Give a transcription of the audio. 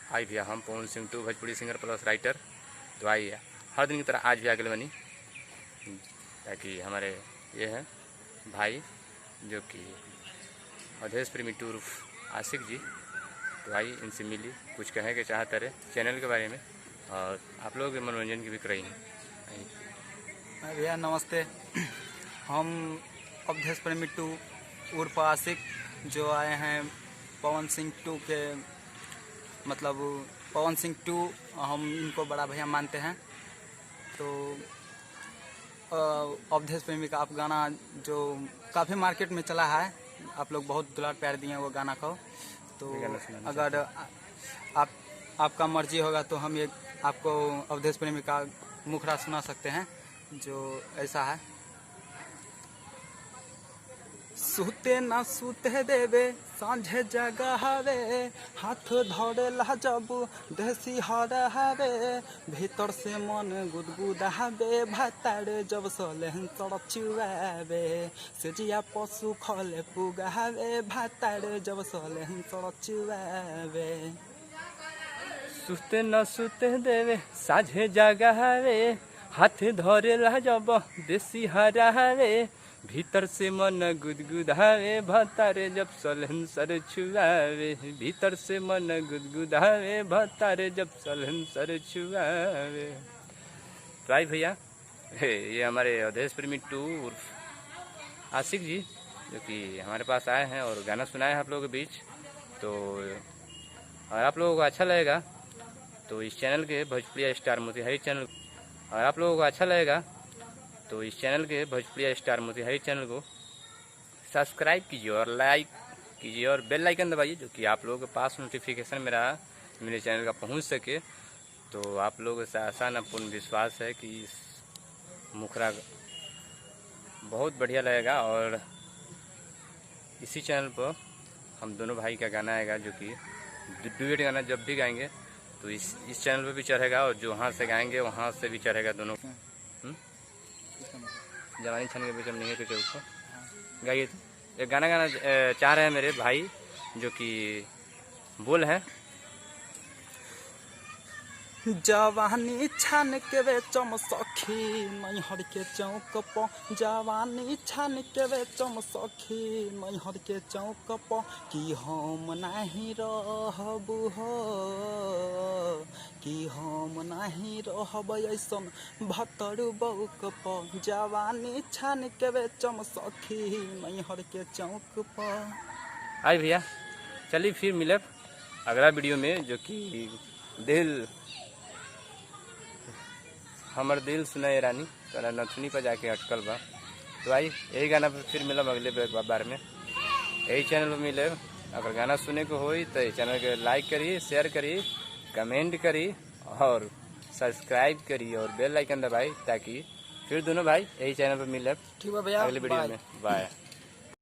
आई भैया हम पवन सिंह टू भोजपुरी सिंगर प्लस राइटर। तो आई हर दिन की तरह आज भी आगे बनी, ताकि हमारे ये हैं भाई जो कि अवधेश प्रेमी टूर आशिक जी। तो आई इनसे मिली, कुछ कहने के चाहते रहे चैनल के बारे में और आप लोगों के मनोरंजन की भी कर रही हैं। भैया नमस्ते। हम अवधेश प्रेमी टू उर्फ आशिक जो आए हैं पवन सिंह टू के, मतलब पवन सिंह टू हम इनको बड़ा भैया मानते हैं। तो अवधेश प्रेमी का आप गाना जो काफ़ी मार्केट में चला है, आप लोग बहुत दुलार प्यार दिए हैं वो गाना को। तो अगर आपका मर्जी होगा तो हम ये आपको अवधेश प्रेमी का मुखड़ा सुना सकते हैं, जो ऐसा है। सुते ना सुते देवे सांझे जगावे, हाथ धरे जब देसी हरावे, भीतर से मन गुदगुदावे, भातारे जब सोलेहन चुआवे, सेजिया पशु खले पुगावे, भातारे जब सोलेहन चुआवे। सुते न सुते देवे साझे जगावे, हाथ धरे जब देसी हरावे, भीतर से मन गुदगुदावे, भतारे जब सलेंसर छुआवे, भीतर से मन गुदगुदावे, भतारे जब सलेंसर छुआवे। तो आई भैया ये हमारे अवधेश प्रेमी टू आशिक जी जो कि हमारे पास आए हैं और गाना सुनाए हैं आप लोगों के बीच। तो और आप लोगों को अच्छा लगेगा तो इस चैनल के भोजपुरी स्टार मोतिहारी चैनल, और आप लोगों को अच्छा लगेगा तो इस चैनल के भोजपुरी स्टार मोतिहारी चैनल को सब्सक्राइब कीजिए और लाइक कीजिए और बेल आइकन दबाइए, जो कि आप लोगों के पास नोटिफिकेशन मेरे चैनल का पहुंच सके। तो आप लोगों से आसान पूर्ण विश्वास है कि इस मुखड़ा बहुत बढ़िया लगेगा और इसी चैनल पर हम दोनों भाई का गाना आएगा, जो कि डुएट गाना जब भी गाएंगे तो इस चैनल पे भी चढ़ेगा और जो वहाँ से गाएंगे वहाँ से भी चढ़ेगा दोनों। जवानी छन के बीच में नहीं है कुछ उसको गाइए। तो एक गाना गाना चाह रहे हैं मेरे भाई जो कि बोल है। जवानी छान के वे चम सखी मैहर के चौक प, जवानी छान के वे चम सखी मैहर के चौक प, कि हम नहीं रहब हो, कि हम नहीं रहब ऐसन भतर बौक प, जवानी छान के वे चम सखी मैहर के चौक प। आई भैया चलिए फिर मिले अगला वीडियो में, जो कि दिल हमर दिल सुनाए रानी तोरा नथुनी पर जाके अटकल बा। तो आई यही गाना पर फिर मिलब अगले बार में, यही चैनल पर मिले। अगर गाना सुने को हो तो ये चैनल के लाइक करिए, शेयर करिए, कमेंट करिए और सब्सक्राइब करिए और बेल आइकन दबाइए, ताकि फिर दोनों भाई यही चैनल पर मिले ठीक है भैया, अगले वीडियो में। बाय।